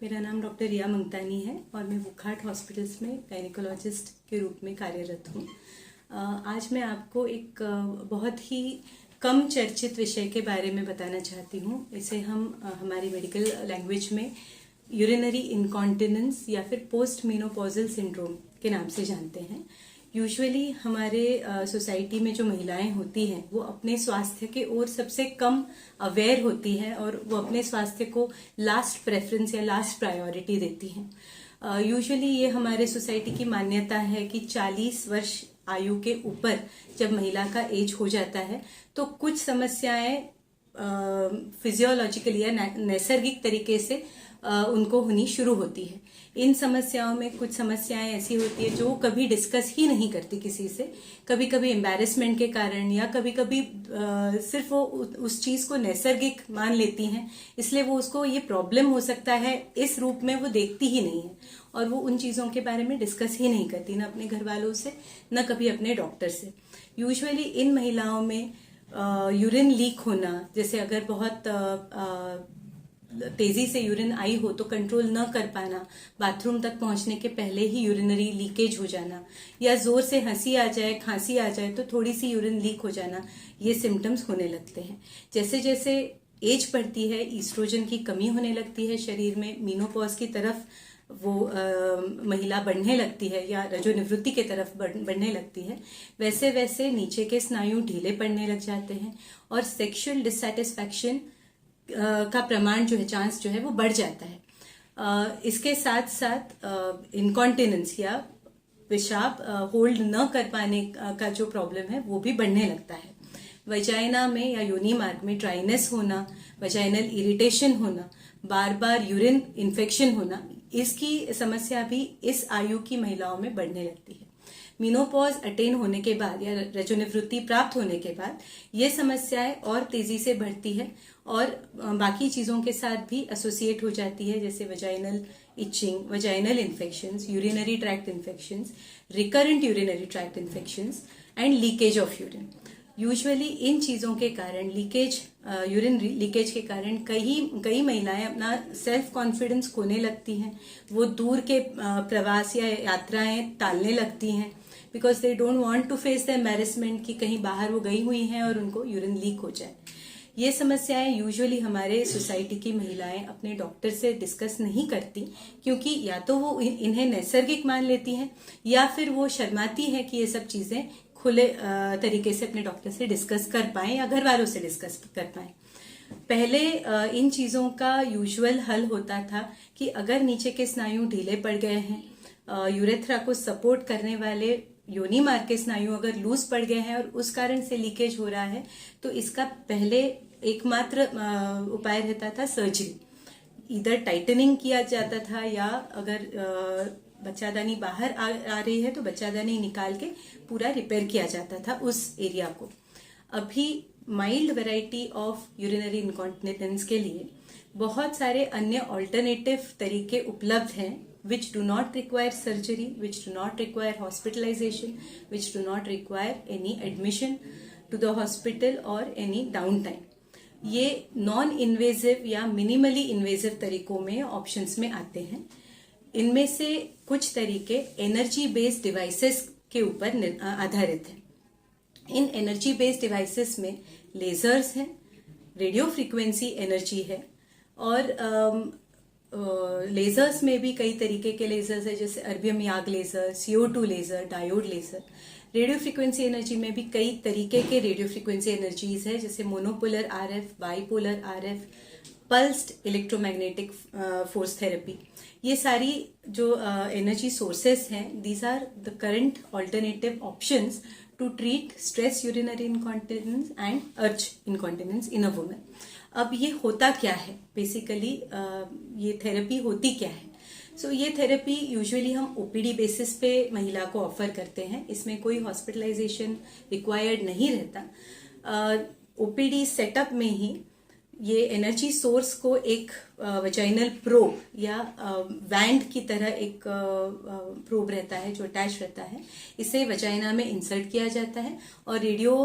मेरा नाम डॉक्टर रिया मंगतानी है और मैं वुखाट हॉस्पिटल्स में गायनिकोलॉजिस्ट के रूप में कार्यरत हूँ। आज मैं आपको एक बहुत ही कम चर्चित विषय के बारे में बताना चाहती हूँ। इसे हम हमारी मेडिकल लैंग्वेज में यूरिनरी इनकॉन्टिनेंस या फिर पोस्ट मेनोपॉजल सिंड्रोम के नाम से जानते हैं। यूजुअली हमारे सोसाइटी में जो महिलाएं होती हैं वो अपने स्वास्थ्य के ओर सबसे कम अवेयर होती हैं और वो अपने स्वास्थ्य को लास्ट प्रेफरेंस या लास्ट प्रायोरिटी देती हैं। यूजुअली ये हमारे सोसाइटी की मान्यता है कि 40 वर्ष आयु के ऊपर जब महिला का एज हो जाता है तो कुछ समस्याएं फिजियोलॉजिकली या नैसर्गिक तरीके से उनको होनी शुरू होती है। इन समस्याओं में कुछ समस्याएं ऐसी होती है जो कभी डिस्कस ही नहीं करती किसी से, कभी कभी एम्बैरेसमेंट के कारण या कभी कभी सिर्फ वो उस चीज को नैसर्गिक मान लेती हैं, इसलिए वो उसको ये प्रॉब्लम हो सकता है इस रूप में वो देखती ही नहीं है और वो उन चीजों के बारे में डिस्कस ही नहीं करती, ना अपने घर वालों से ना कभी अपने डॉक्टर से। यूजुअली इन महिलाओं में यूरिन लीक होना, जैसे अगर बहुत तेजी से यूरिन आई हो तो कंट्रोल न कर पाना, बाथरूम तक पहुंचने के पहले ही यूरिनरी लीकेज हो जाना, या जोर से हंसी आ जाए, खांसी आ जाए तो थोड़ी सी यूरिन लीक हो जाना, ये सिम्टम्स होने लगते हैं। जैसे जैसे एज बढ़ती है, ईस्ट्रोजन की कमी होने लगती है शरीर में, मीनोपॉज की तरफ वो महिला बढ़ने लगती है या रजोनिवृत्ति की तरफ बढ़ने लगती है, वैसे वैसे नीचे के स्नायु ढीले पड़ने लग जाते हैं और सेक्सुअल डिससैटिस्फैक्शन का प्रमाण जो है, चांस जो है वो बढ़ जाता है। इसके साथ साथ इनकॉन्टिनेंस या पेशाब होल्ड न कर पाने का जो प्रॉब्लम है वो भी बढ़ने लगता है। वजाइना में या योनि मार्ग में ड्राइनेस होना, वजाइनल इरिटेशन होना, बार बार यूरिन इन्फेक्शन होना, इसकी समस्या भी इस आयु की महिलाओं में बढ़ने लगती है। मीनोपॉज अटेन होने के बाद या रजोनिवृत्ति प्राप्त होने के बाद ये समस्याएं और तेजी से बढ़ती है और बाकी चीजों के साथ भी एसोसिएट हो जाती है, जैसे vaginal itching, vaginal infections, urinary tract infections, recurrent urinary tract infections and leakage of urine. Usually इन चीजों के कारण यूरिन लीकेज के कारण कई महिलाएं अपना सेल्फ कॉन्फिडेंस खोने लगती हैं। वो दूर के प्रवास या यात्राएं टालने लगती हैं because they don't want to face the embarrassment कि कहीं बाहर वो गई हुई हैं और उनको यूरिन लीक हो जाए। ये समस्याएं यूजुअली हमारे सोसाइटी की महिलाएं अपने डॉक्टर से डिस्कस नहीं करती, क्योंकि या तो वो इन्हें नैसर्गिक मान लेती हैं या फिर वो शर्माती हैं कि ये सब चीजें खुले तरीके से अपने डॉक्टर से डिस्कस कर पाएं या घर वालों से डिस्कस कर पाएं। पहले इन चीजों का यूजुअल हल होता था कि अगर नीचे के स्नायु ढीले पड़ गए हैं, यूरेथ्रा को सपोर्ट करने वाले योनि मार्ग के स्नायु अगर लूज पड़ गए हैं और उस कारण से लीकेज हो रहा है, तो इसका पहले एकमात्र उपाय रहता था सर्जरी। इधर टाइटनिंग किया जाता था या अगर बच्चादानी बाहर आ रही है तो बच्चादानी निकाल के पूरा रिपेयर किया जाता था उस एरिया को। अभी mild variety of urinary incontinence के लिए बहुत सारे अन्य ऑल्टरनेटिव तरीके उपलब्ध हैं, which do not require surgery, which do not require hospitalization, which do not require any admission to the hospital or any downtime. ये नॉन इन्वेजिव या मिनिमली इन्वेजिव तरीकों में ऑप्शंस में आते हैं। इनमें से कुछ तरीके एनर्जी बेस्ड डिवाइसेस के ऊपर आधारित हैं। इन एनर्जी बेस्ड डिवाइसेस में लेजर्स हैं, रेडियो फ्रीक्वेंसी एनर्जी है और लेजर्स में भी कई तरीके के लेजर्स है, जैसे erbium YAG laser, CO2 laser, diode laser. Radio frequency energy में भी कई तरीके के रेडियो फ्रीक्वेंसी एनर्जीज है, जैसे monopolar RF, bipolar RF, pulsed electromagnetic force therapy. ये सारी जो एनर्जी सोर्सेस हैं, these are the current alternative options to treat stress urinary incontinence and urge incontinence in a woman. अब ये होता क्या है बेसिकली, ये थेरेपी होती क्या है? ये थेरेपी यूजुअली हम OPD बेसिस पे महिला को ऑफर करते हैं। इसमें कोई हॉस्पिटलाइजेशन रिक्वायर्ड नहीं रहता। OPD सेटअप में ही ये एनर्जी सोर्स को एक वजाइनल प्रोब या वैंड की तरह एक प्रोब रहता है जो अटैच रहता है, इसे वजाइना में इंसर्ट किया जाता है और रेडियो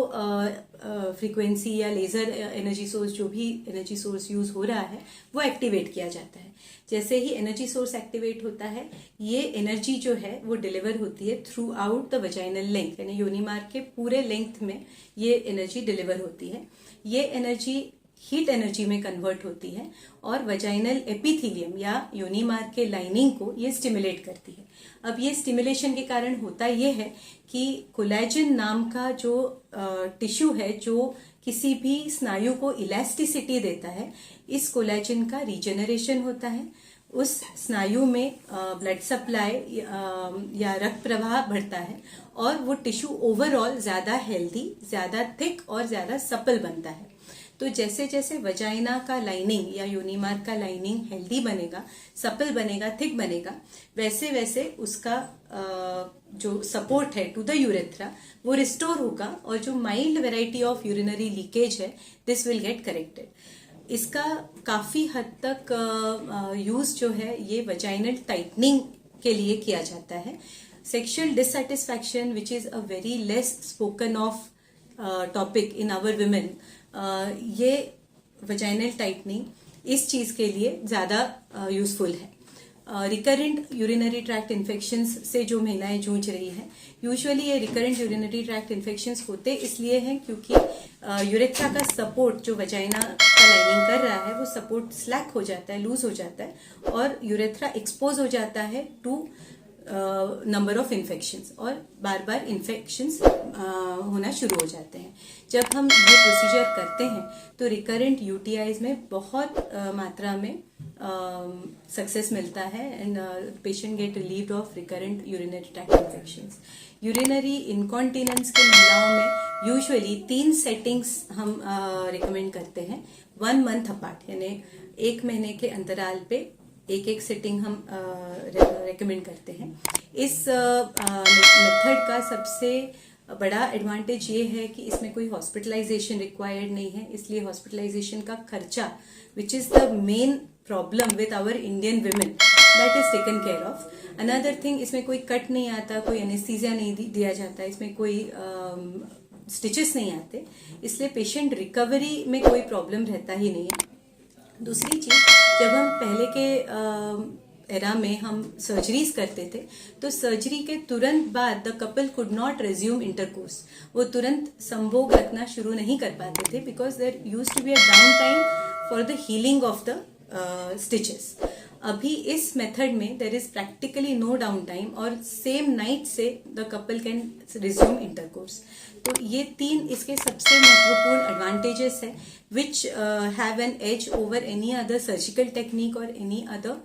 फ्रीक्वेंसी या लेजर एनर्जी सोर्स, जो भी एनर्जी सोर्स यूज हो रहा है, वो एक्टिवेट किया जाता है। जैसे ही एनर्जी सोर्स एक्टिवेट होता है, ये एनर्जी जो है वो डिलीवर होती है through out the vaginal length, यानी योनि मार्ग के पूरे लेंथ में ये एनर्जी डिलीवर होती है। ये एनर्जी हीट एनर्जी में कन्वर्ट होती है और वजाइनल एपिथेलियम या योनि मार्ग के लाइनिंग को ये स्टिमुलेट करती है। अब ये स्टिमुलेशन के कारण होता ये है कि कोलेजन नाम का जो टिश्यू है जो किसी भी स्नायु को इलास्टिसिटी देता है, इस कोलेजन का रीजनरेशन होता है, उस स्नायु में ब्लड सप्लाई या रक्त प्रवाह बढ़ता है और वो टिश्यू ओवरऑल ज्यादा हेल्दी, ज्यादा थिक और ज्यादा सपल बनता है। तो जैसे जैसे वजाइना का लाइनिंग या योनि मार्ग का लाइनिंग हेल्दी बनेगा, सपल बनेगा, थिक बनेगा, वैसे वैसे उसका जो सपोर्ट है टू द यूरेथ्रा वो रिस्टोर होगा और जो mild variety of urinary leakage है, दिस विल गेट करेक्टेड। इसका काफी हद तक यूज जो है ये वजाइनल टाइटनिंग के लिए किया जाता है। Sexual dissatisfaction which is a very less spoken of topic in our women, ये वजाइनल टाइटनिंग इस चीज के लिए ज्यादा यूजफुल है। रिकरेंट यूरिनरी ट्रैक्ट इन्फेक्शंस से जो महिलाएं जूझ रही हैं, यूजुअली ये रिकरेंट यूरिनरी ट्रैक्ट इन्फेक्शंस होते इसलिए हैं क्योंकि यूरेथ्रा का सपोर्ट जो वजाइना का लाइनिंग कर रहा है वो सपोर्ट स्लैक हो जाता है, लूज हो जाता है और यूरेथ्रा एक्सपोज हो जाता है टू नंबर ऑफ इन्फेक्शंस और बार बार इन्फेक्शंस होना शुरू हो जाते हैं। जब हम ये प्रोसीजर करते हैं तो रिकरेंट यूटीआईज में बहुत मात्रा में सक्सेस मिलता है and patient get relieved of recurrent urinary tract infections. Urinary incontinence के महिलाओं में यूजुअली 3 सेटिंग्स हम रिकमेंड करते हैं 1 मंथ अपार्ट, यानी 1 महीने के अंतराल पे एक सेटिंग हम रेकमेंड करते हैं। इस मेथड का सबसे बड़ा एडवांटेज ये है कि इसमें कोई हॉस्पिटलाइजेशन रिक्वायर्ड नहीं है, इसलिए हॉस्पिटलाइजेशन का खर्चा which is the main problem with our Indian women, that is taken care of. Another thing, इसमें कोई कट नहीं आता, कोई एनेस्थीसिया नहीं दिया जाता, इसमें कोई स्टिचेस नहीं आते, इसलिए पेशेंट रिकवरी में कोई प्रॉब्लम रहता ही नहीं है। दूसरी चीज, जब हम पहले के एरा में हम सर्जरीज करते थे तो सर्जरी के तुरंत बाद the couple could not resume intercourse, वो तुरंत संभोग रखना शुरू नहीं कर पाते थे because there used to be a down time for the healing of the stitches. अभी इस मेथड में there is practically no down time और सेम नाइट से the couple can resume intercourse. तो ये 3 इसके सबसे महत्वपूर्ण एडवांटेजेस है which have an edge over any other surgical technique और any other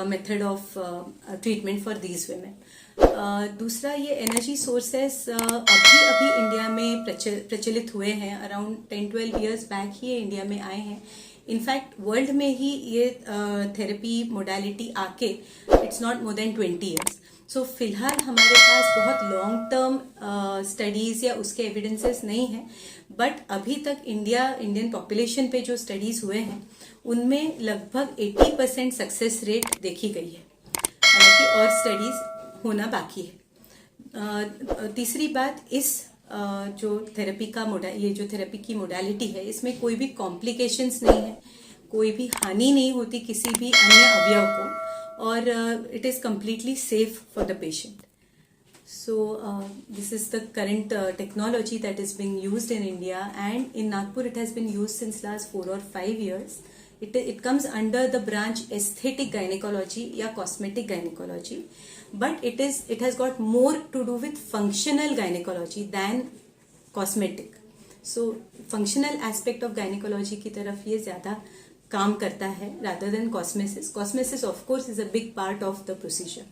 method of treatment for these women. दूसरा, ये एनर्जी सोर्सेस अभी इंडिया में प्रचलित हुए हैं, अराउंड 10-12 ईयर्स बैक ही ये इंडिया में आए हैं। इनफैक्ट वर्ल्ड में ही ये थेरेपी मोडालिटी आके it's not more than 20 years. So फिलहाल हमारे पास बहुत लॉन्ग टर्म स्टडीज या उसके एविडेंसेस नहीं है, बट अभी तक इंडियन पॉपुलेशन पे जो स्टडीज हुए हैं उनमें लगभग 80% सक्सेस रेट देखी गई है, हालांकि और स्टडीज होना बाकी है। तीसरी बात, इस जो थेरेपी का ये जो थेरेपी की मोडालिटी है इसमें कोई भी कॉम्प्लिकेशंस नहीं है, कोई भी हानि नहीं होती किसी भी अन्य अवयव को और it is completely safe for the patient. So this is the current technology that is being used in India, and in Nagpur it has been used since last 4 or 5 years. It comes under the branch aesthetic gynecology या cosmetic gynecology, but it has got more to do with functional gynecology than cosmetic. So functional aspect of gynecology की तरफ ये ज़्यादा काम करता है rather than cosmesis. Cosmesis of course is a big part of the procedure.